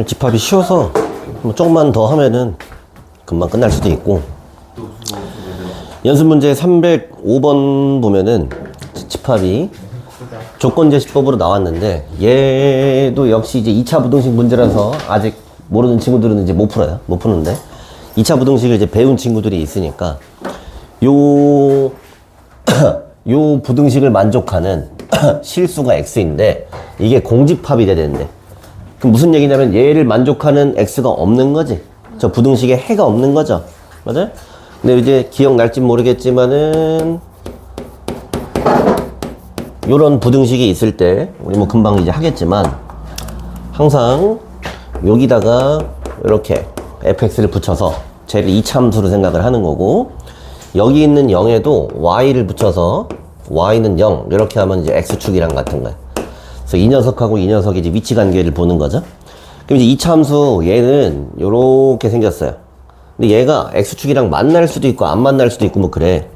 집합이 쉬워서 뭐 조금만 더 하면은 금방 끝날 수도 있고. 연습 문제 305번 보면은 집합이 조건제시법으로 나왔는데, 얘도 역시 이제 2차 부등식 문제라서 아직 모르는 친구들은 이제 못 풀어요. 못 푸는데 2차 부등식을 이제 배운 친구들이 있으니까 요 부등식을 만족하는 실수가 x인데 이게 공집합이 돼야 되는데, 그럼 무슨 얘기냐면 얘를 만족하는 x가 없는 거지. 저 부등식에 해가 없는 거죠. 맞아요? 근데 이제 기억날지 모르겠지만은 요런 부등식이 있을 때 우리 뭐 금방 이제 하겠지만 항상 여기다가 이렇게 fx를 붙여서 쟤를 이차함수로 생각을 하는 거고, 여기 있는 0에도 y를 붙여서 y는 0 이렇게 하면 이제 x축이랑 같은 거야. 그래서 이 녀석하고 이 녀석의 이제 위치 관계를 보는 거죠. 그럼 이제 이차함수 얘는 요렇게 생겼어요. 근데 얘가 x축이랑 만날 수도 있고 안 만날 수도 있고 뭐 그래.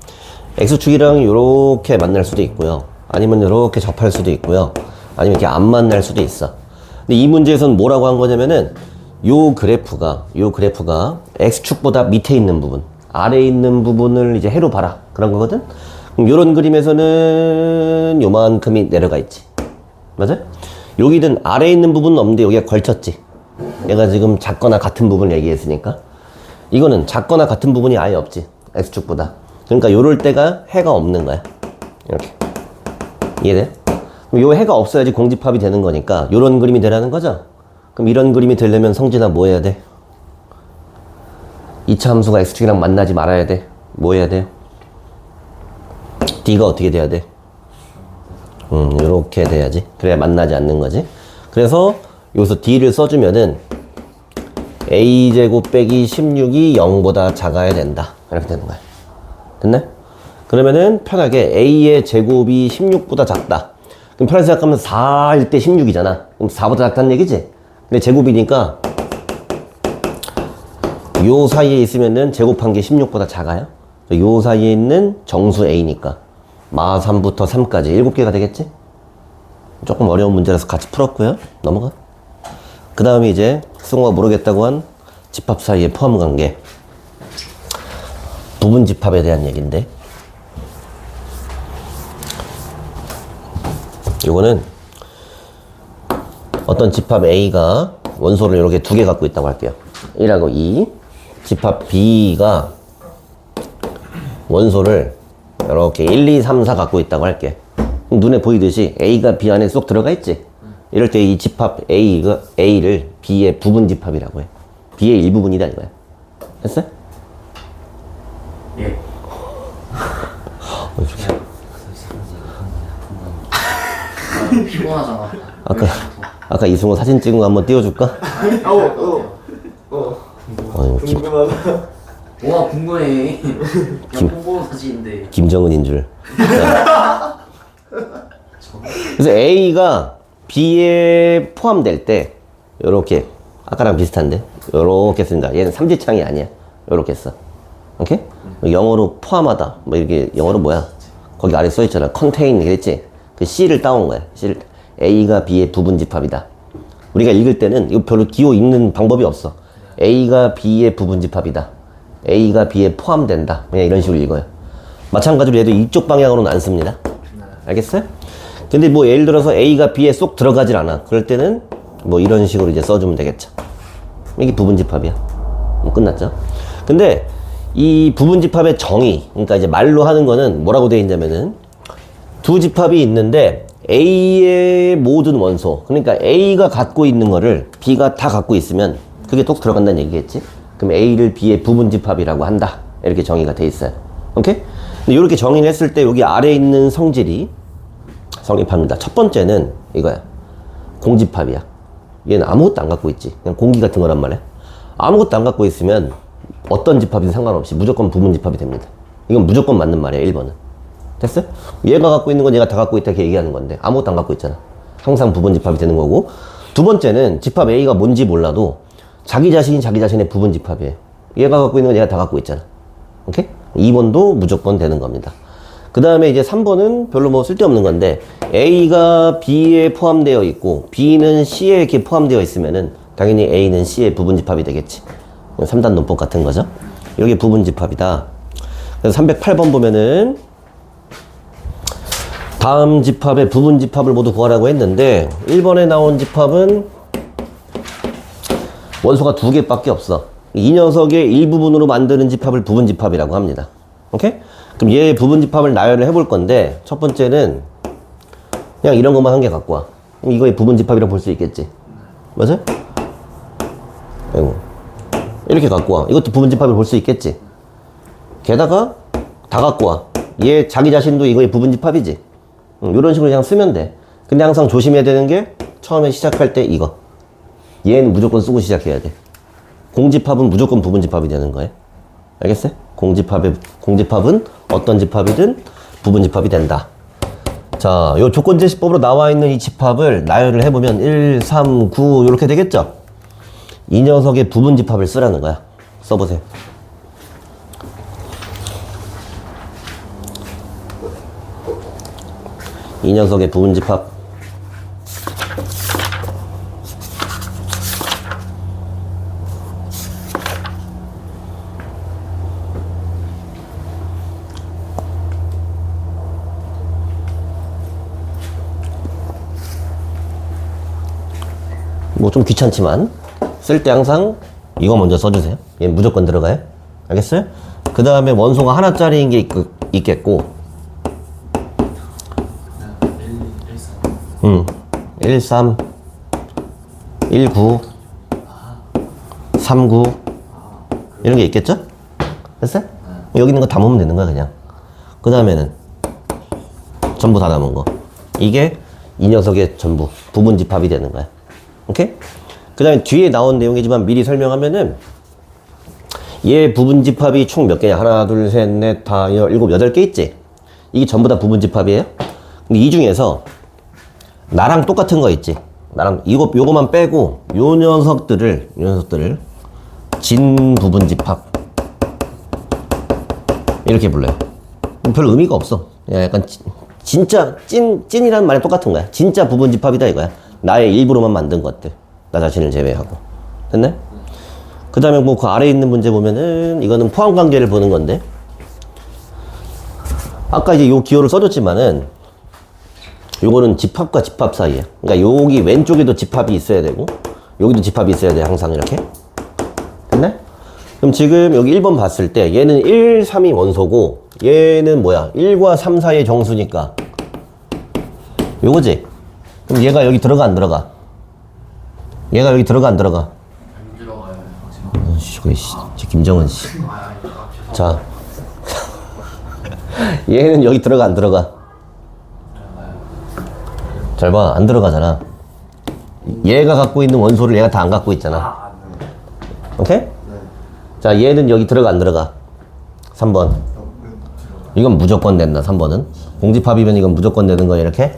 x축이랑 요렇게 만날 수도 있고요, 아니면 요렇게 접할 수도 있고요, 아니면 이렇게 안 만날 수도 있어. 근데 이 문제에서는 뭐라고 한 거냐면은 요 그래프가 x축보다 밑에 있는 부분, 아래에 있는 부분을 이제 해로 봐라 그런 거거든. 그럼 요런 그림에서는 요만큼이 내려가 있지. 맞아? 여기는 아래에 있는 부분은 없는데 여기가 걸쳤지. 얘가 지금 작거나 같은 부분을 얘기했으니까. 이거는 작거나 같은 부분이 아예 없지, x축보다. 그러니까 요럴 때가 해가 없는 거야. 이렇게. 이해돼? 그럼 요 해가 없어야지 공집합이 되는 거니까 요런 그림이 되라는 거죠. 그럼 이런 그림이 되려면 성진아 뭐 해야 돼? 2차 함수가 x축이랑 만나지 말아야 돼. 뭐 해야 돼? d가 어떻게 돼야 돼? 요렇게 돼야지. 그래야 만나지 않는 거지. 그래서 여기서 d를 써주면은 a제곱 빼기 16이 0보다 작아야 된다. 이렇게 되는 거야. 됐네? 그러면은 편하게 a의 제곱이 16보다 작다. 그럼 편하게 생각하면 4일 때 16이잖아. 그럼 4보다 작다는 얘기지? 근데 제곱이니까 요 사이에 있으면은 제곱한 게 16보다 작아요. 요 사이에 있는 정수 a니까 마 3부터 3까지 7개가 되겠지? 조금 어려운 문제라서 같이 풀었고요. 넘어가. 그 다음에 이제 승호가 모르겠다고 한 집합 사이의 포함 관계, 부분 집합에 대한 얘기인데, 요거는 어떤 집합 A가 원소를 이렇게 2개 갖고 있다고 할게요. 1하고 2. 집합 B가 원소를 이렇게 1, 2, 3, 4 갖고 있다고 할게. 눈에 보이듯이 A가 B 안에 쏙 들어가 있지? 이럴 때 이 집합 A를 B의 부분 집합이라고 해. B의 일부분이다 이거야. 됐어? 예. 피곤하잖아. 아까 이승호 사진 찍은 거 한번 띄워줄까? 궁금하다. 와 궁금해. 홍보 사진인데. 김정은인 줄. 그래서 A가 B에 포함될 때 요렇게 아까랑 비슷한데 요렇게 쓴다. 얘는 삼지창이 아니야. 요렇게 써. 오케이? 영어로 포함하다. 뭐 이렇게 영어로 뭐야? 거기 아래 써 있잖아. contain 그랬지? 그 C를 따온 거야. C를. A가 B의 부분 집합이다. 우리가 읽을 때는 이거 별로 기호 읽는 방법이 없어. A가 B의 부분 집합이다. A가 B에 포함된다. 그냥 이런 식으로 읽어요. 마찬가지로 얘도 이쪽 방향으로는 안 씁니다. 알겠어요? 근데 뭐 예를 들어서 A가 B에 쏙 들어가질 않아. 그럴 때는 뭐 이런 식으로 이제 써주면 되겠죠. 이게 부분 집합이야. 뭐 끝났죠. 근데 이 부분 집합의 정의, 그러니까 이제 말로 하는 거는 뭐라고 되어 있냐면은 두 집합이 있는데 A의 모든 원소, 그러니까 A가 갖고 있는 거를 B가 다 갖고 있으면 그게 쏙 들어간다는 얘기겠지? 그럼 A를 B의 부분 집합이라고 한다. 이렇게 정의가 돼 있어요. 오케이? 근데 이렇게 정의를 했을 때 여기 아래에 있는 성질이 성립합니다. 첫 번째는 이거야. 공집합이야. 얘는 아무것도 안 갖고 있지. 그냥 공기 같은 거란 말이야. 아무것도 안 갖고 있으면 어떤 집합이든 상관없이 무조건 부분 집합이 됩니다. 이건 무조건 맞는 말이야, 1번은. 됐어? 얘가 갖고 있는 건 얘가 다 갖고 있다 이렇게 얘기하는 건데 아무것도 안 갖고 있잖아. 항상 부분 집합이 되는 거고, 두 번째는 집합 A가 뭔지 몰라도 자기 자신이 자기 자신의 부분 집합이에요. 얘가 갖고 있는 건 얘가 다 갖고 있잖아. 오케이? 2번도 무조건 되는 겁니다. 그 다음에 이제 3번은 별로 뭐 쓸데없는 건데 A가 B에 포함되어 있고 B는 C에 이렇게 포함되어 있으면은 당연히 A는 C의 부분집합이 되겠지. 3단 논법 같은 거죠. 여기 부분집합이다. 그래서 308번 보면은 다음 집합의 부분집합을 모두 구하라고 했는데 1번에 나온 집합은 원소가 2개밖에 없어. 이 녀석의 일부분으로 만드는 집합을 부분집합이라고 합니다. 오케이? 그럼 얘 부분집합을 나열을 해볼 건데 첫 번째는 그냥 이런 것만 한 개 갖고 와. 그럼 이거의 부분집합이라고 볼 수 있겠지. 맞아? 아이고. 이렇게 갖고 와. 이것도 부분집합을 볼 수 있겠지. 게다가 다 갖고 와. 얘 자기 자신도 이거의 부분집합이지. 이런 식으로 그냥 쓰면 돼. 근데 항상 조심해야 되는 게 처음에 시작할 때 이거. 얘는 무조건 쓰고 시작해야 돼. 공집합은 무조건 부분집합이 되는 거예요. 알겠어요? 공집합은 어떤 집합이든 부분집합이 된다. 자, 요 조건제시법으로 나와 있는 이 집합을 나열을 해보면 1, 3, 9 이렇게 되겠죠? 이 녀석의 부분집합을 쓰라는 거야. 써보세요. 이 녀석의 부분집합. 뭐 좀 귀찮지만 쓸 때 항상 이거 먼저 써주세요. 얘 무조건 들어가요. 알겠어요? 그 다음에 원소가 하나짜리인 게 있겠고 1, 3 1, 9 3, 9 이런 게 있겠죠? 됐어요? 여기 있는 거 담으면 되는 거야 그냥. 그 다음에는 전부 다 남은 거 이게 이 녀석의 전부 부분집합이 되는 거야. 오케이? 그 다음에 뒤에 나온 내용이지만 미리 설명하면은 얘 부분집합이 총 몇 개냐? 하나, 둘, 셋, 넷, 다, 일곱, 여덟 개 있지? 이게 전부 다 부분집합이에요? 근데 이 중에서 나랑 똑같은 거 있지? 나랑 요거만 빼고 요 녀석들을 진부분집합 이렇게 불러요. 별 의미가 없어. 약간 진짜 찐이라는 말이 똑같은 거야. 진짜 부분집합이다 이거야. 나의 일부로만 만든 것들. 나 자신을 제외하고. 됐네? 그 다음에 뭐 그 아래에 있는 문제 보면은 이거는 포함관계를 보는 건데 아까 이제 요 기호를 써줬지만은 요거는 집합과 집합 사이에 그러니까 여기 왼쪽에도 집합이 있어야 되고 여기도 집합이 있어야 돼 항상 이렇게. 됐네? 그럼 지금 여기 1번 봤을 때 얘는 1, 3이 원소고 얘는 뭐야? 1과 3 사이의 정수니까 요거지? 그럼 얘가 여기 들어가 안 들어가? 얘가 여기 들어가 안 들어가? 안 들어가요. 김정은 씨. 자, 얘는 여기 들어가 안 들어가? 잘 봐, 안 들어가잖아. 얘가 갖고 있는 원소를 얘가 다 안 갖고 있잖아. 오케이? 자, 얘는 여기 들어가 안 들어가? 3번. 이건 무조건 된다, 3번은. 공집합이면 이건 무조건 되는 거야, 이렇게.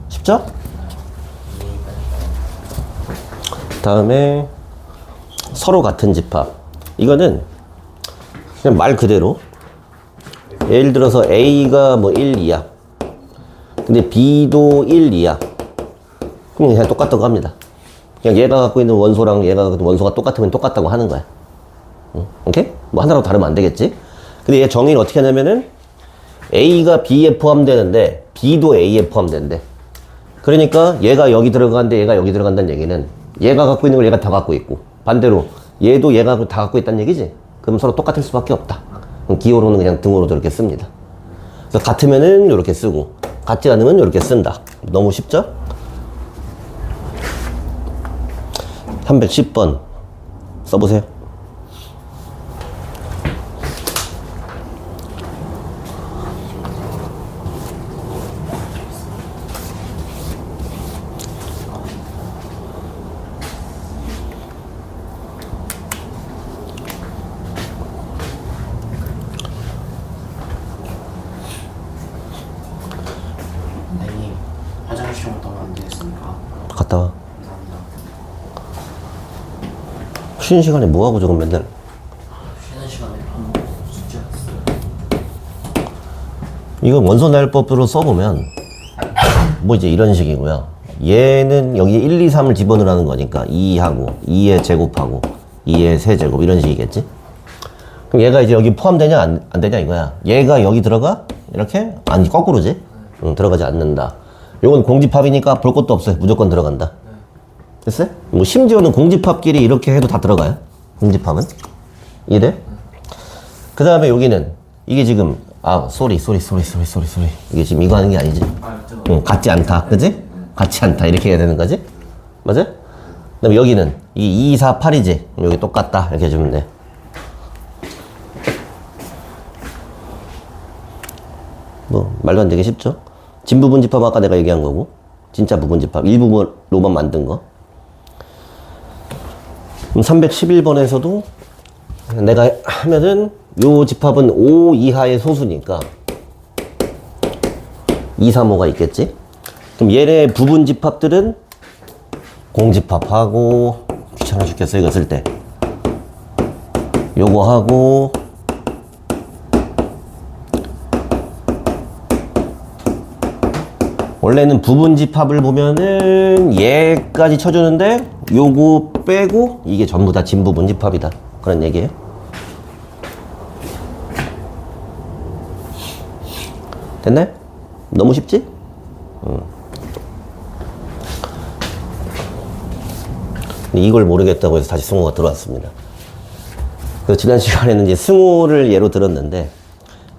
쉽죠? 다음에 서로 같은 집합. 이거는 그냥 말 그대로 예를 들어서 A가 뭐 1, 2야. 근데 B도 1, 2야. 그럼 그냥 똑같다고 합니다. 그냥 얘가 갖고 있는 원소랑 얘가 갖고 있는 원소가 똑같으면 똑같다고 하는 거야. 응? 오케이? 뭐 하나로 다르면 안 되겠지? 근데 얘 정의를 어떻게 하냐면은 A가 B에 포함되는데 B도 A에 포함되는데 그러니까 얘가 여기 들어가는데 얘가 여기 들어간다는 얘기는 얘가 갖고 있는 걸 얘가 다 갖고 있고 반대로 얘도 얘가 다 갖고 있다는 얘기지? 그럼 서로 똑같을 수밖에 없다. 그럼 기호로는 그냥 등호로도 이렇게 씁니다. 그래서 같으면은 이렇게 쓰고 같지 않으면 이렇게 쓴다. 너무 쉽죠? 310번 써보세요. 선생님 화장실 좀 갔다 오면 안 되겠습니까? 갔다 와. 감사합니다. 쉬는 시간에 뭐하고 저건 맨날. 쉬는 시간에 진짜 이거 원소나열법으로 써보면 뭐 이제 이런 식이고요. 얘는 여기 1, 2, 3을 집어넣으라는 거니까 2하고 2에 제곱하고 2에 세제곱 이런 식이겠지? 그럼 얘가 이제 여기 포함되냐 안 되냐 이거야. 얘가 여기 들어가? 이렇게? 아니 거꾸로지? 응, 들어가지 않는다. 요건 공집합이니까 볼 것도 없어요. 무조건 들어간다. 됐어요? 뭐 심지어는 공집합끼리 이렇게 해도 다 들어가요. 공집합은. 이해돼? 그 다음에 여기는 이게 지금 쏘리 이게 지금 이거 하는 게 아니지. 응, 같지 않다. 그지? 같지 않다. 이렇게 해야 되는 거지? 맞아? 그 다음에 여기는 이 2, 4, 8이지. 여기 똑같다. 이렇게 해주면 돼. 뭐 말도 안 되게 쉽죠? 진부분집합 아까 내가 얘기한 거고 진짜 부분집합 일부분로만 만든 거. 그럼 311번에서도 내가 하면은 요 집합은 5 이하의 소수니까 2, 3, 5가 있겠지? 그럼 얘네 부분집합들은 공집합하고 귀찮아 죽겠어 이거 쓸 때 요거 하고 원래는 부분집합을 보면은 얘까지 쳐주는데 요거 빼고 이게 전부 다 진부분집합이다 그런 얘기예요. 됐네? 너무 쉽지? 이걸 모르겠다고 해서 다시 승호가 들어왔습니다. 그 지난 시간에는 이제 승호를 예로 들었는데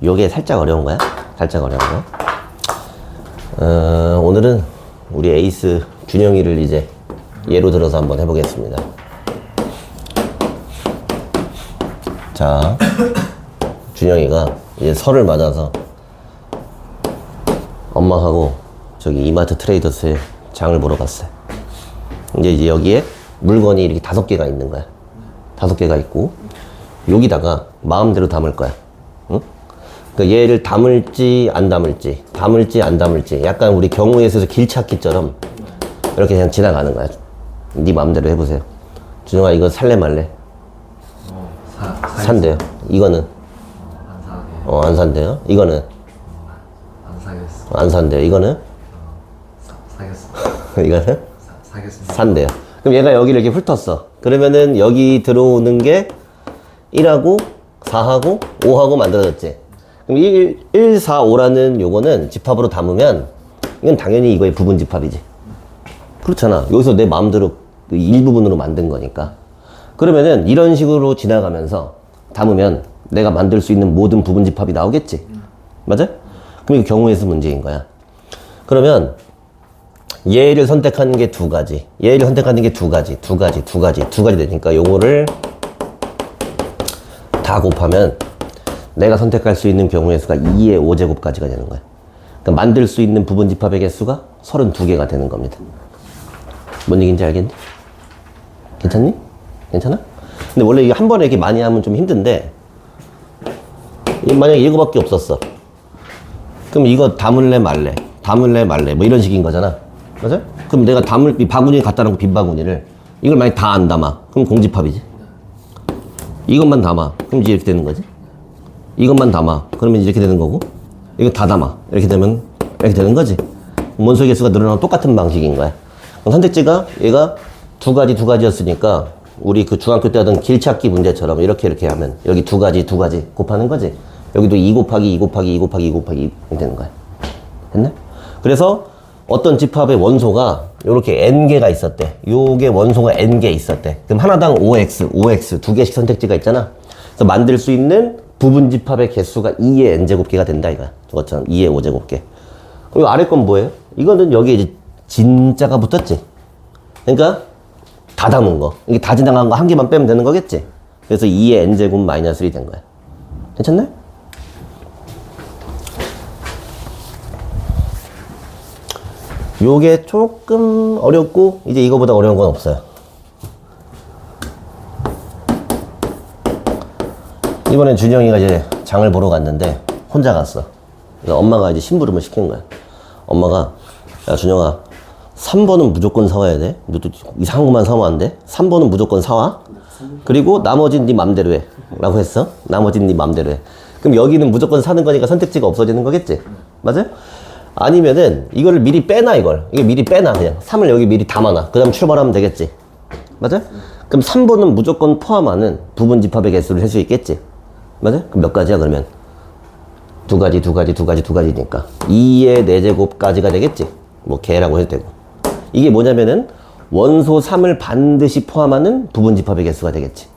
요게 살짝 어려운 거야? 살짝 어려운 거야? 오늘은 우리 에이스 준영이를 이제 예로 들어서 한번 해보겠습니다. 자, 준영이가 이제 설을 맞아서 엄마하고 저기 이마트 트레이더스에 장을 보러 갔어요. 이제 여기에 물건이 이렇게 5개가 있는 거야. 5개가 있고 여기다가 마음대로 담을 거야. 응? 그러니까 얘를 담을지 안 담을지 안 담을지 약간 우리 경우에 있어서 길찾기처럼 이렇게 그냥 지나가는 거야. 네 마음대로 해보세요. 준영아 이거 살래 말래? 산대요. 이거는? 안 산대요. 이거는? 안 사겠어. 안 산대요. 이거는? 사겠어. 이거는? 사겠습니다. 산대요. 그럼 얘가 여기를 이렇게 훑었어. 그러면은 여기 들어오는 게 1하고 4하고 5하고 만들어졌지. 그럼 1, 4, 5라는 요거는 집합으로 담으면 이건 당연히 이거의 부분 집합이지. 그렇잖아. 여기서 내 마음대로 그 일부분으로 만든 거니까. 그러면은 이런 식으로 지나가면서 담으면 내가 만들 수 있는 모든 부분 집합이 나오겠지. 맞아? 그럼 이게 경우의 수 문제인 거야. 그러면 얘를 선택하는 게 2가지. 얘를 선택하는 게 2가지 되니까 요거를 다 곱하면 내가 선택할 수 있는 경우의 수가 2의 5제곱까지가 되는 거야. 그러니까 만들 수 있는 부분 집합의 개수가 32개가 되는 겁니다. 뭔 얘기인지 알겠니? 괜찮니? 괜찮아? 근데 원래 이게 한 번에 이렇게 많이 하면 좀 힘든데 만약에 이거밖에 없었어. 그럼 이거 담을래 말래 뭐 이런 식인 거잖아. 맞아? 그럼 내가 이 바구니에 갖다 놓고 빈 바구니를 이걸 만약에 다 안 담아. 그럼 공집합이지. 이것만 담아. 그럼 이제 이렇게 되는 거지. 이것만 담아. 그러면 이렇게 되는 거고. 이거 다 담아. 이렇게 되면 이렇게 되는 거지. 원소의 개수가 늘어나는 똑같은 방식인 거야. 그럼 선택지가 얘가 2가지였으니까 우리 그 중학교 때 하던 길찾기 문제처럼 이렇게 하면 여기 2가지 곱하는 거지. 여기도 2 곱하기 2 곱하기 2 곱하기 2 곱하기 2 이렇게 되는 거야. 됐네? 그래서 어떤 집합의 원소가 이렇게 n개가 있었대. 요게 원소가 n개 있었대. 그럼 하나당 5x 2개씩 선택지가 있잖아. 그래서 만들 수 있는 부분 집합의 개수가 2의 n제곱개가 된다 이거야. 저것처럼 2의 5제곱개. 그리고 아래 건 뭐예요? 이거는 여기에 이제 진짜가 붙었지. 그러니까 다 담은 거. 이게 다 지나간 거 한 개만 빼면 되는 거겠지. 그래서 2의 n제곱 마이너스 1이 된 거야. 괜찮네? 요게 조금 어렵고 이제 이거보다 어려운 건 없어요. 이번엔 준영이가 이제 장을 보러 갔는데 혼자 갔어. 그래서 엄마가 이제 심부름을 시킨 거야. 엄마가 야 준영아 3번은 무조건 사와야 돼. 너도 이상한 것만 사오면 안 돼. 3번은 무조건 사와. 그리고 나머지는 네 맘대로 해 라고 했어. 나머지는 네 맘대로 해. 그럼 여기는 무조건 사는 거니까 선택지가 없어지는 거겠지? 맞아요? 아니면은 이거를 미리 빼놔 이걸. 이게 미리 빼놔 그냥. 3을 여기 미리 담아놔. 그 다음 출발하면 되겠지? 맞아요? 그럼 3번은 무조건 포함하는 부분집합의 개수를 할 수 있겠지? 맞아요? 그럼 몇 가지야 그러면? 두 가지니까 2의 4제곱까지가 되겠지? 뭐 개라고 해도 되고. 이게 뭐냐면은 원소 3을 반드시 포함하는 부분집합의 개수가 되겠지.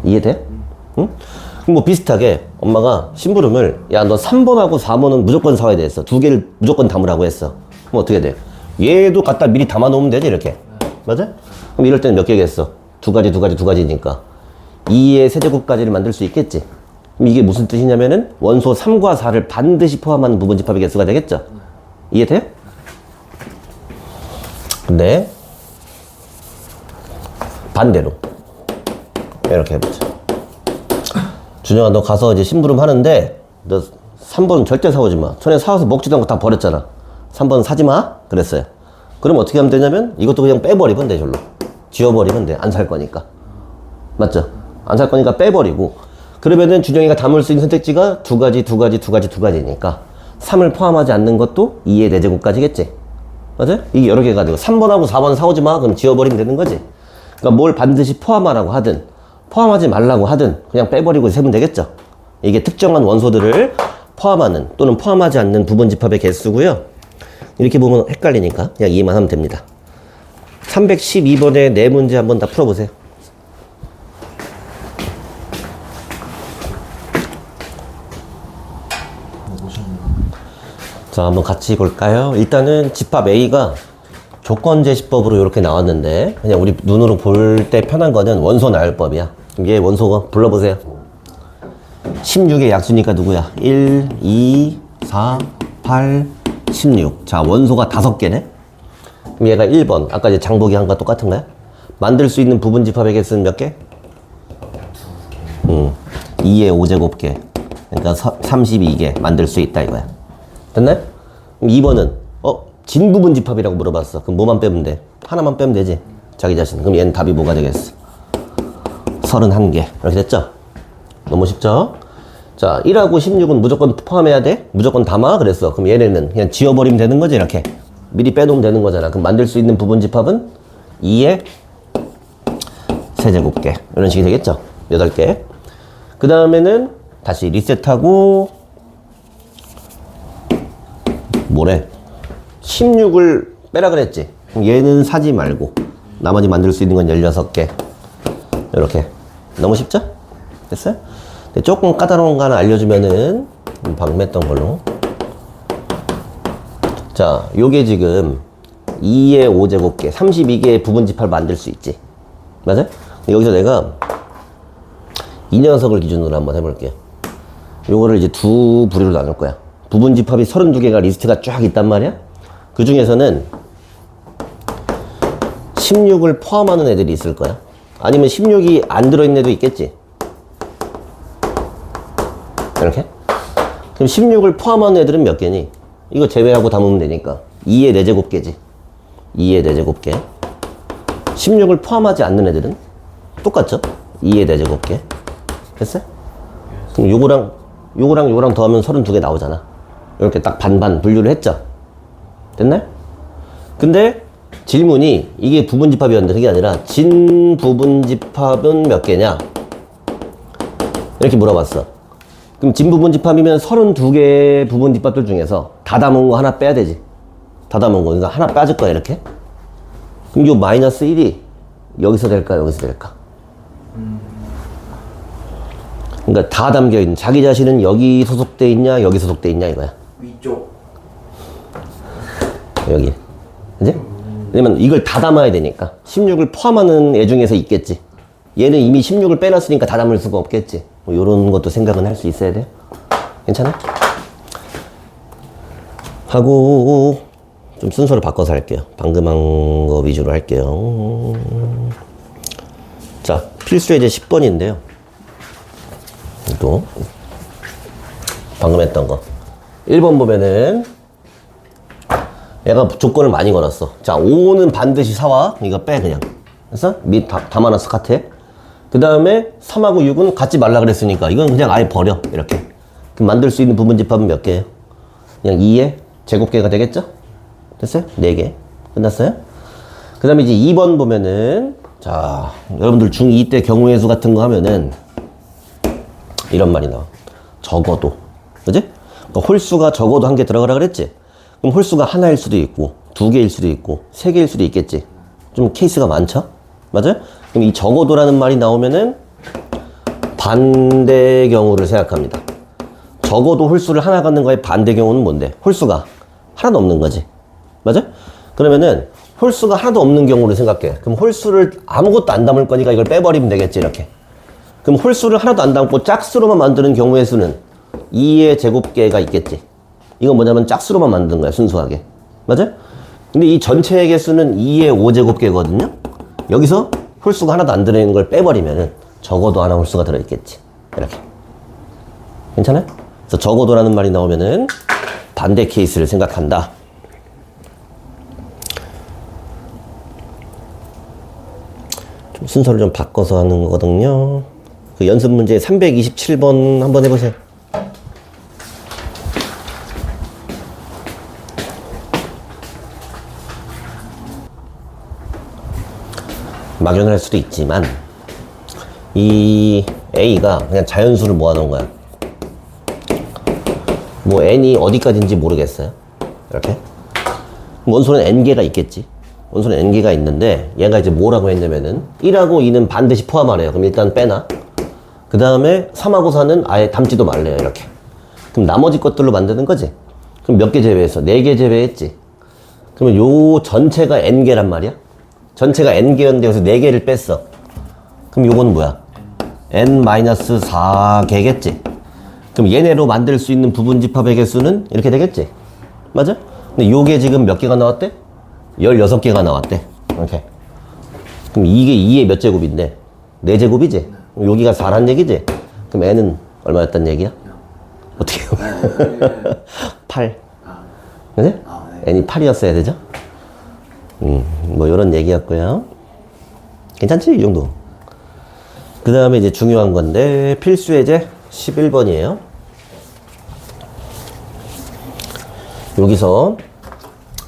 이해돼? 응? 그럼 뭐 비슷하게 엄마가 심부름을 야 너 3번하고 4번은 무조건 사와야 됐어. 두 개를 무조건 담으라고 했어. 그럼 어떻게 돼? 얘도 갖다 미리 담아 놓으면 되지 이렇게. 맞아? 그럼 이럴 때는 몇 개겠어? 두 가지니까 2의 세제곱까지를 만들 수 있겠지. 그럼 이게 무슨 뜻이냐면은 원소 3과 4를 반드시 포함하는 부분집합의 개수가 되겠죠. 이해돼? 근데 반대로 이렇게 해보자. 준영아 너 가서 이제 심부름 하는데 너 3번 절대 사오지 마. 전에 사와서 먹지도 않고 다 버렸잖아. 3번 사지 마 그랬어요. 그럼 어떻게 하면 되냐면 이것도 그냥 빼버리면 돼. 절로 지워버리면 돼. 안 살 거니까. 맞죠? 안 살 거니까 빼버리고 그러면은 준영이가 담을 수 있는 선택지가 두 가지니까 3을 포함하지 않는 것도 2의 4제곱까지겠지. 맞아요? 이게 여러 개가 되고 3번하고 4번 사오지 마 그럼 지워버리면 되는 거지. 그러니까 뭘 반드시 포함하라고 하든 포함하지 말라고 하든 그냥 빼버리고 세면 되겠죠. 이게 특정한 원소들을 포함하는 또는 포함하지 않는 부분집합의 개수고요. 이렇게 보면 헷갈리니까 그냥 이해만 하면 됩니다. 312번의 네 문제 한번 다 풀어보세요. 자, 한번 같이 볼까요? 일단은 집합 A가 조건제시법으로 이렇게 나왔는데 그냥 우리 눈으로 볼 때 편한 거는 원소 나열법이야. 이게 원소가 불러보세요. 16의 약수니까 누구야? 1, 2, 4, 8, 16. 자, 원소가 5개네? 그럼 얘가 1번. 아까 이제 장보기 한 거 똑같은가요? 만들 수 있는 부분집합의 개수는 몇 개? 2의 5제곱개. 그러니까 32개 만들 수 있다 이거야. 됐나요? 그럼 2번은 진부분집합이라고 물어봤어. 그럼 뭐만 빼면 돼? 하나만 빼면 되지. 자기 자신. 그럼 얘는 답이 뭐가 되겠어? 31개. 이렇게 됐죠? 너무 쉽죠? 자, 1하고 16은 무조건 포함해야 돼? 무조건 담아? 그랬어. 그럼 얘네는 그냥 지워버리면 되는 거지, 이렇게. 미리 빼놓으면 되는 거잖아. 그럼 만들 수 있는 부분집합은 2의 세제곱개. 이런 식이 되겠죠? 8개. 그 다음에는 다시 리셋하고 뭐래? 16을 빼라 그랬지? 그럼 얘는 사지 말고 나머지 만들 수 있는 건 16개. 이렇게. 너무 쉽죠? 됐어요? 근데 조금 까다로운 거 하나 알려주면은 방금 했던 걸로. 자, 요게 지금 2의 5제곱개 32개의 부분집합을 만들 수 있지. 맞아요? 여기서 내가 이 녀석을 기준으로 한번 해볼게요. 요거를 이제 두 부류로 나눌 거야. 부분집합이 32개가 리스트가 쫙 있단 말이야. 그 중에서는 16을 포함하는 애들이 있을 거야. 아니면 16이 안 들어있는 애도 있겠지. 이렇게. 그럼 16을 포함하는 애들은 몇 개니? 이거 제외하고 담으면 되니까 2의 4제곱개지. 2의 4제곱개. 16을 포함하지 않는 애들은 똑같죠? 2의 4제곱개. 됐어요? 그럼 요거랑 더하면 32개 나오잖아. 이렇게 딱 반반 분류를 했죠? 됐나요? 근데 질문이 이게 부분집합이었는데 그게 아니라 진부분집합은 몇 개냐? 이렇게 물어봤어. 그럼 진부분집합이면 32개 부분집합들 중에서 다 담은 거 하나 빼야 되지. 다 담은 거. 그러니까 하나 빠질 거야, 이렇게. 그럼 요 마이너스 1이 여기서 될까, 여기서 될까? 그러니까 다 담겨 있는, 자기 자신은 여기 소속돼 있냐, 여기 소속돼 있냐, 이거야. 위쪽. 여기. 그지? 왜냐면 이걸 다 담아야 되니까. 16을 포함하는 애 중에서 있겠지. 얘는 이미 16을 빼놨으니까 다 담을 수가 없겠지. 뭐 요런 것도 생각은 할 수 있어야 돼요. 괜찮아? 하고, 좀 순서를 바꿔서 할게요. 방금 한 거 위주로 할게요. 자, 필수 예제 10번인데요. 또, 방금 했던 거. 1번 보면은, 얘가 조건을 많이 걸었어. 자, 5는 반드시 사와. 이거 빼, 그냥. 그래서? 담아놨어, 카트에. 그 다음에 3하고 6은 갖지 말라 그랬으니까 이건 그냥 아예 버려. 이렇게. 그럼 만들 수 있는 부분집합은 몇 개예요? 그냥 2의 제곱계가 되겠죠? 됐어요? 4개. 끝났어요? 그 다음에 이제 2번 보면은, 자, 여러분들 중2 때 경우의 수 같은 거 하면은, 이런 말이 나와. 적어도. 그지? 그러니까 홀수가 적어도 한 개 들어가라 그랬지? 그럼 홀수가 하나일 수도 있고, 2개일 수도 있고, 3개일 수도 있겠지? 좀 케이스가 많죠? 맞아요? 그럼 이 적어도라는 말이 나오면은, 반대 경우를 생각합니다. 적어도 홀수를 하나 갖는 거의 반대 경우는 뭔데? 홀수가 하나도 없는 거지. 맞아? 그러면은 홀수가 하나도 없는 경우를 생각해. 그럼 홀수를 아무것도 안 담을 거니까 이걸 빼버리면 되겠지, 이렇게. 그럼 홀수를 하나도 안 담고 짝수로만 만드는 경우의 수는 2의 제곱계가 있겠지. 이건 뭐냐면 짝수로만 만드는 거야, 순수하게. 맞아? 근데 이 전체의 개수는 2의 5제곱계거든요. 여기서 홀수가 하나도 안 들어있는 걸 빼버리면은 적어도 하나 홀수가 들어있겠지. 이렇게. 괜찮아요? 그래서 적어도라는 말이 나오면은 반대 케이스를 생각한다. 좀 순서를 좀 바꿔서 하는 거거든요. 그 연습 문제 327번 한번 해보세요. 막연할 할 수도 있지만 이 A가 그냥 자연수를 모아놓은 거야. 뭐 n이 어디까지인지 모르겠어요. 이렇게. 원소는 n개가 있겠지. 원소는 n개가 있는데 얘가 이제 뭐라고 했냐면은 1하고 2는 반드시 포함하래요. 그럼 일단 빼놔. 그 다음에 3하고 4는 아예 담지도 말래요. 이렇게. 그럼 나머지 것들로 만드는 거지. 그럼 몇 개 제외했어? 4개 제외했지. 그러면 요 전체가 n개란 말이야. 전체가 n개였는데 여기서 4개를 뺐어. 그럼 요거는 뭐야? n-4개겠지. 그럼 얘네로 만들 수 있는 부분집합의 개수는 이렇게 되겠지? 맞아? 근데 요게 지금 몇 개가 나왔대? 16개가 나왔대. 이렇게. 그럼 이게 2의 몇 제곱인데? 4제곱이지? 여기가 4란 얘기지? 그럼 n은 얼마였단 얘기야? 어떻게 해요? 8. 그지? n이 8이었어야 되죠? 뭐 요런 얘기였고요. 괜찮지? 이 정도. 그 다음에 이제 중요한 건데 필수 예제 11번이에요. 여기서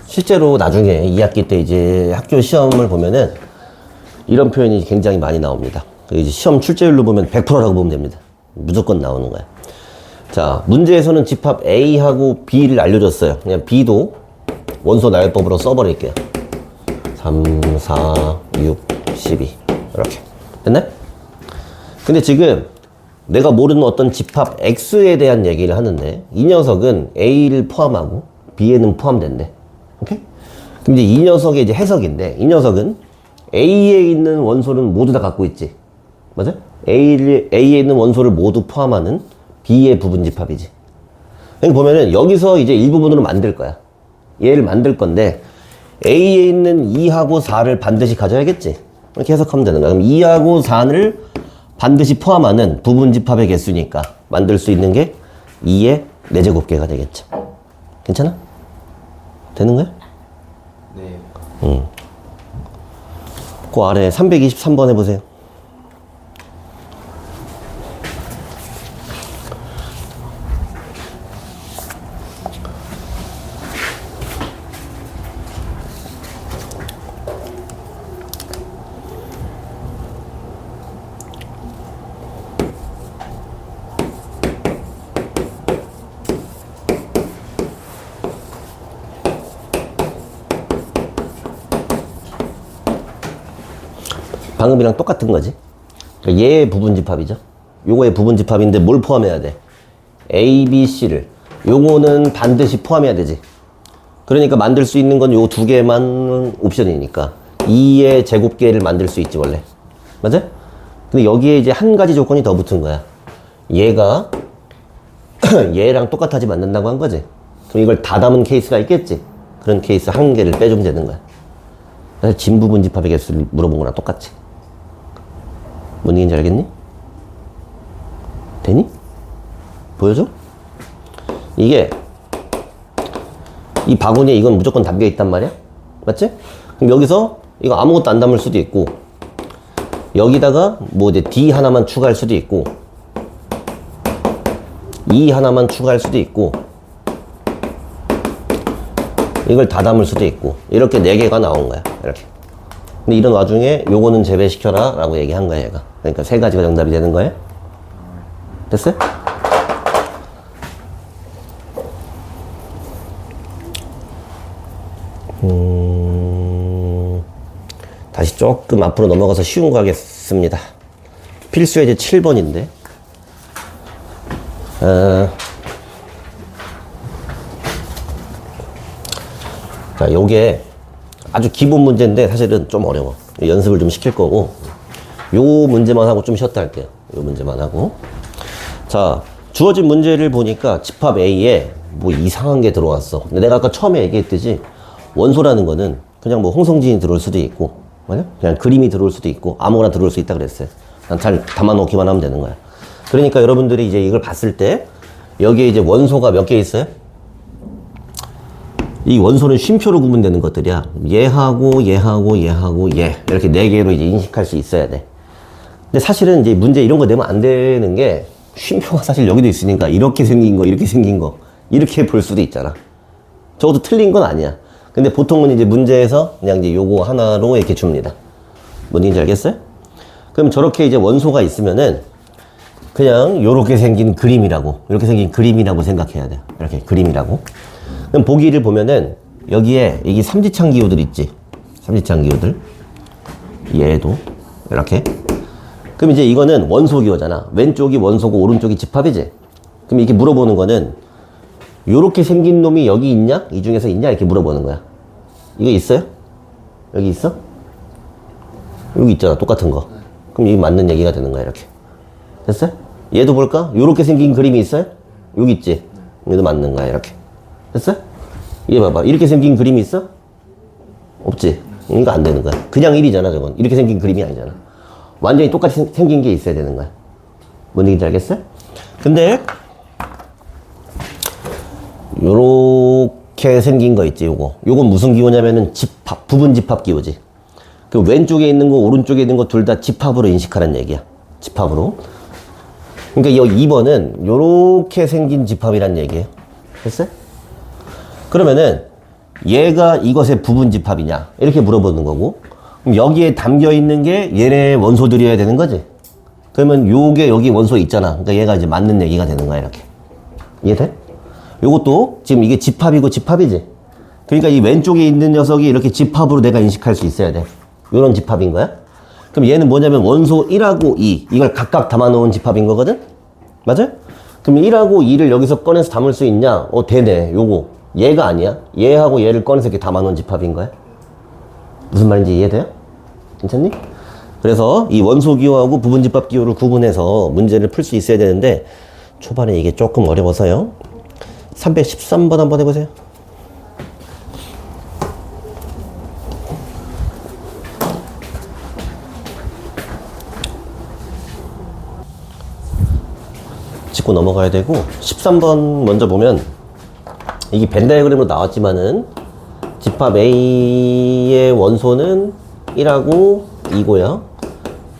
실제로 나중에 2학기 때 이제 학교 시험을 보면은 이런 표현이 굉장히 많이 나옵니다. 이제 시험 출제율로 보면 100%라고 보면 됩니다. 무조건 나오는 거야. 자, 문제에서는 집합 A하고 B를 알려줬어요. 그냥 B도 원소 나열법으로 써버릴게요. 3, 4, 6, 12 이렇게. 됐네? 근데 지금 내가 모르는 어떤 집합 X에 대한 얘기를 하는데 이 녀석은 A를 포함하고 B에는 포함된대. 오케이? 그럼 이제 이 녀석의 이제 해석인데 이 녀석은 A에 있는 원소는 모두 다 갖고 있지. 맞아? A에 있는 원소를 모두 포함하는 B의 부분집합이지. 그러니까 보면은 여기서 이제 일부분으로 만들 거야. 얘를 만들 건데 A에 있는 2하고 4를 반드시 가져야겠지. 이렇게 해석하면 되는 거야. 그럼 2하고 4를 반드시 포함하는 부분집합의 개수니까 만들 수 있는 게 2의 4제곱계가 되겠죠. 괜찮아? 되는 거야? 네. 그 아래 323번 해보세요. 방금이랑 똑같은 거지. 그러니까 얘의 부분집합이죠. 요거의 부분집합인데 뭘 포함해야 돼? A, B, C를. 요거는 반드시 포함해야 되지. 그러니까 만들 수 있는 건 요 두 개만 옵션이니까 2의 제곱계를 만들 수 있지 원래. 맞아? 근데 여기에 이제 한 가지 조건이 더 붙은 거야. 얘가 얘랑 똑같아지면 안 된다고 한 거지. 그럼 이걸 다 담은 케이스가 있겠지. 그런 케이스 한 개를 빼주면 되는 거야. 사실 진부분집합의 개수를 물어본 거랑 똑같지. 뭔 얘기인지 알겠니? 되니? 보여줘? 이게 이 바구니에 이건 무조건 담겨 있단 말이야? 맞지? 그럼 여기서 이거 아무것도 안 담을 수도 있고 여기다가 뭐 이제 D 하나만 추가할 수도 있고 E 하나만 추가할 수도 있고 이걸 다 담을 수도 있고 이렇게 4개가 나온 거야. 이렇게. 근데 이런 와중에 요거는 제외시켜라 라고 얘기한 거야 얘가. 그러니까 3가지가 정답이 되는 거예요. 됐어요? 다시 조금 앞으로 넘어가서 쉬운 거 하겠습니다. 필수 예제 7번인데 자, 요게 아주 기본 문제인데 사실은 좀 어려워. 연습을 좀 시킬 거고 요 문제만 하고 좀 쉬었다 할게요. 요 문제만 하고. 자, 주어진 문제를 보니까 집합 A에 뭐 이상한 게 들어왔어. 근데 내가 아까 처음에 얘기했듯이 원소라는 거는 그냥 뭐 홍성진이 들어올 수도 있고 맞아? 그냥 그림이 들어올 수도 있고 아무거나 들어올 수 있다 그랬어요. 그냥 잘 담아놓기만 하면 되는 거야. 그러니까 여러분들이 이제 이걸 봤을 때 여기에 이제 원소가 몇 개 있어요? 이 원소는 쉼표로 구분되는 것들이야. 얘하고 얘하고 얘하고 얘 이렇게 4개로 이제 인식할 수 있어야 돼. 근데 사실은 이제 문제 이런 거 내면 안 되는 게 쉼표가 사실 여기도 있으니까 이렇게 생긴 거 이렇게 생긴 거 이렇게 볼 수도 있잖아. 적어도 틀린 건 아니야. 근데 보통은 이제 문제에서 그냥 이제 요거 하나로 이렇게 줍니다. 뭔지 알겠어요? 그럼 저렇게 이제 원소가 있으면은 그냥 요렇게 생긴 그림이라고 이렇게 생긴 그림이라고 생각해야 돼. 이렇게 그림이라고. 그럼 보기를 보면은 여기에 이게 삼지창 기호들 있지. 삼지창 기호들. 얘도 이렇게. 그럼 이제 이거는 원소 기호잖아. 왼쪽이 원소고 오른쪽이 집합이지. 그럼 이렇게 물어보는 거는 요렇게 생긴 놈이 여기 있냐? 이 중에서 있냐? 이렇게 물어보는 거야. 이거 있어요? 여기 있어? 여기 있잖아. 똑같은 거. 그럼 이게 맞는 얘기가 되는 거야. 이렇게. 됐어요? 얘도 볼까? 요렇게 생긴 그림이 있어요? 여기 있지? 얘도 맞는 거야. 이렇게. 됐어요? 얘 봐봐. 이렇게 생긴 그림이 있어? 없지? 이거 안 되는 거야. 그냥 1이잖아, 저건. 이렇게 생긴 그림이 아니잖아. 완전히 똑같이 생긴 게 있어야 되는 거야. 뭔 얘기인지 알겠어요? 근데, 요렇게 생긴 거 있지, 요거. 요건 무슨 기호냐면은 집합, 부분 집합 기호지. 그 왼쪽에 있는 거, 오른쪽에 있는 거 둘 다 집합으로 인식하는 얘기야. 집합으로. 그러니까 여기 2번은 요렇게 생긴 집합이란 얘기예요. 됐어요? 그러면은 얘가 이것의 부분 집합이냐 이렇게 물어보는 거고 그럼 여기에 담겨 있는 게 얘네 원소들이어야 되는 거지. 그러면 요게 여기 원소 있잖아. 그러니까 얘가 이제 맞는 얘기가 되는 거야. 이렇게 이해돼? 요것도 지금 이게 집합이고 집합이지. 그러니까 이 왼쪽에 있는 녀석이 이렇게 집합으로 내가 인식할 수 있어야 돼. 요런 집합인 거야. 그럼 얘는 뭐냐면 원소 1하고 2 이걸 각각 담아 놓은 집합인 거거든. 맞아요? 그럼 1하고 2를 여기서 꺼내서 담을 수 있냐? 되네. 요거 얘가 아니야. 얘하고 얘를 꺼내서 이렇게 담아놓은 집합인 거야. 무슨 말인지 이해돼요? 괜찮니? 그래서 이 원소 기호하고 부분 집합 기호를 구분해서 문제를 풀 수 있어야 되는데 초반에 이게 조금 어려워서요. 313번 한번 해보세요. 짚고 넘어가야 되고 13번 먼저 보면 이게 벤 다이어그램으로 나왔지만은 집합 A의 원소는 1하고 2고요.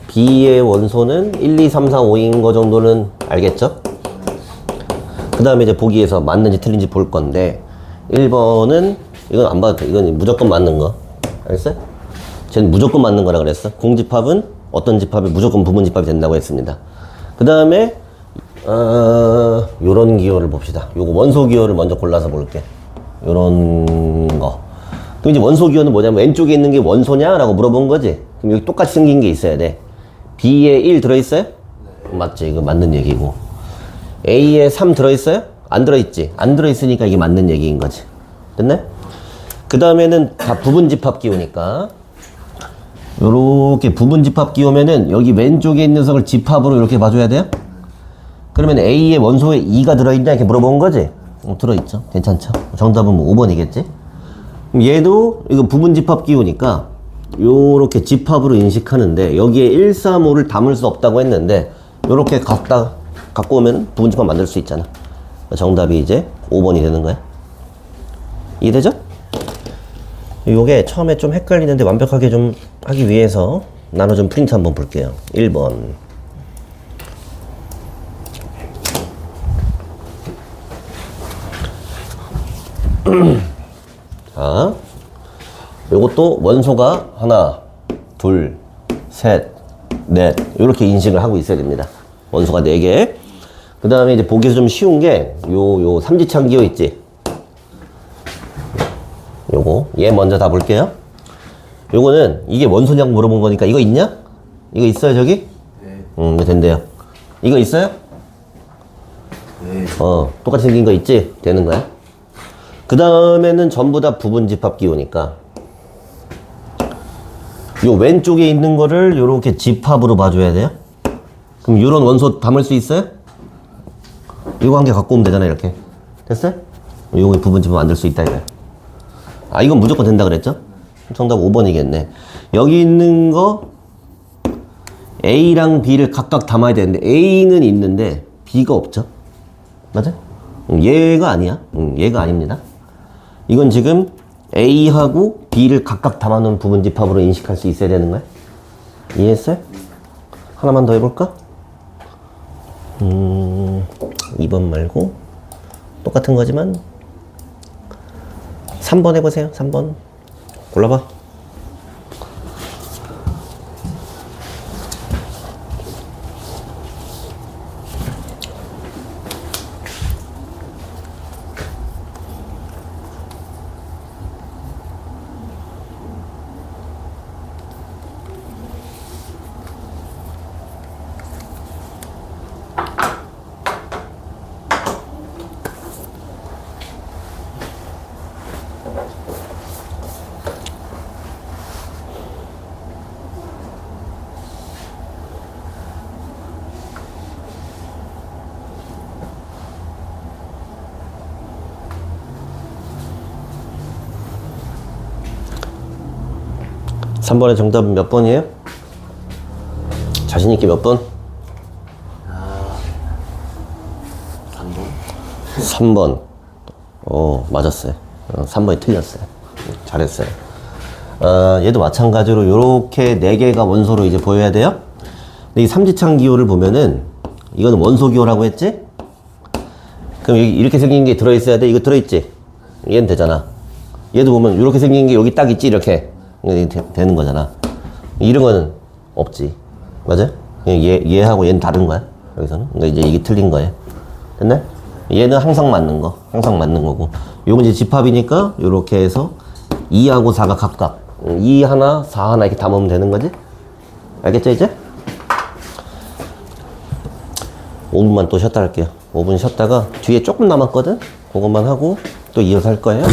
B의 원소는 1, 2, 3, 4, 5인 거 정도는 알겠죠? 그 다음에 이제 보기에서 맞는지 틀린지 볼 건데 1번은 이건 안 봐도 돼. 이건 무조건 맞는 거. 알겠어요? 쟤는 무조건 맞는 거라 그랬어. 공집합은 어떤 집합이 무조건 부분 집합이 된다고 했습니다. 그 다음에 요런 기호를 봅시다. 요거 원소 기호를 먼저 골라서 볼게. 요런 거. 그럼 이제 원소 기호는 뭐냐면 왼쪽에 있는 게 원소냐? 라고 물어본 거지. 그럼 여기 똑같이 생긴 게 있어야 돼. B에 1 들어있어요? 네. 맞지? 이거 맞는 얘기고. A에 3 들어있어요? 안 들어있지? 안 들어있으니까 이게 맞는 얘기인 거지. 됐네? 그 다음에는 다 부분 집합 기호니까 요렇게 부분 집합 기호면은 여기 왼쪽에 있는 녀석을 집합으로 이렇게 봐줘야 돼요? 그러면 A의 원소에 2가 들어있냐 이렇게 물어본 거지? 들어있죠. 괜찮죠. 정답은 뭐 5번이겠지. 그럼 얘도 이거 부분 집합 기호니까 요렇게 집합으로 인식하는데 여기에 1, 3, 5를 담을 수 없다고 했는데 요렇게 갖고 오면 부분 집합 만들 수 있잖아. 정답이 이제 5번이 되는 거야. 이해되죠? 요게 처음에 좀 헷갈리는데 완벽하게 좀 하기 위해서 나눠준 프린트 한번 볼게요. 1번. 자, 요것도 원소가 하나, 둘, 셋, 넷 이렇게 인식을 하고 있어야 됩니다. 원소가 4개. 그 다음에 이제 보기에서 좀 쉬운 게 요 삼지창 기호 있지? 요거 얘 먼저 다 볼게요. 요거는 이게 원소냐고 물어본 거니까 이거 있냐? 이거 있어요 저기? 네. 이거 된대요. 이거 있어요? 네. 똑같이 생긴 거 있지? 되는 거야. 그 다음에는 전부 다 부분 집합 기호니까 요 왼쪽에 있는 거를 요렇게 집합으로 봐줘야 돼요. 그럼 요런 원소 담을 수 있어요? 이거 한 개 갖고 오면 되잖아요. 이렇게 됐어요? 요거 부분 집합 만들 수 있다 이거야. 아 이건 무조건 된다 그랬죠? 정답 5번이겠네. 여기 있는 거 A랑 B를 각각 담아야 되는데 A는 있는데 B가 없죠? 맞아? 얘가 아니야. 얘가 아닙니다. 이건 지금 A하고 B를 각각 담아놓은 부분 집합으로 인식할 수 있어야 되는 거야. 이해했어요? 하나만 더 해볼까? 2번 말고 똑같은 거지만 3번 해보세요. 3번 골라봐. 삼 3번의 정답은 몇 번이에요? 자신있게 몇 번? 3번. 맞았어요. 3번이 틀렸어요. 잘했어요. 얘도 마찬가지로 이렇게 4개가 원소로 이제 보여야 돼요. 근데 이 삼지창 기호를 보면은 이거는 원소 기호라고 했지? 그럼 여기 이렇게 생긴 게 들어있어야 돼? 이거 들어있지? 얘는 되잖아. 얘도 보면 이렇게 생긴 게 여기 딱 있지? 이렇게. 되는 거잖아. 이런 거는 없지. 맞아? 얘하고 얘는 다른 거야. 여기서는. 그러니까 이제 이게 틀린 거예요. 됐네? 얘는 항상 맞는 거. 항상 맞는 거고. 요건 이제 집합이니까 요렇게 해서 2하고 4가 각각 2 하나, 4 하나 이렇게 담으면 되는 거지? 알겠죠 이제? 5분만 또 쉬었다 할게요. 5분 쉬었다가 뒤에 조금 남았거든? 그것만 하고 또 이어서 할 거예요.